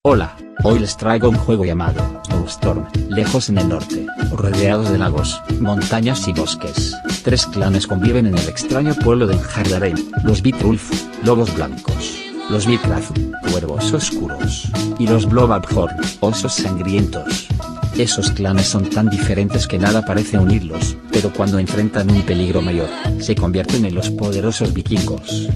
Hola, hoy les traigo un juego llamado Snowstorm. Lejos en el norte, rodeados de lagos, montañas y bosques, 3 clanes conviven en el extraño pueblo de Njardarheim: los Beowulf, lobos blancos; los Birkrafn, cuervos oscuros; y los Blodvaghorn, osos sangrientos. Esos clanes son tan diferentes que nada parece unirlos, pero cuando enfrentan un peligro mayor, se convierten en los poderosos vikingos.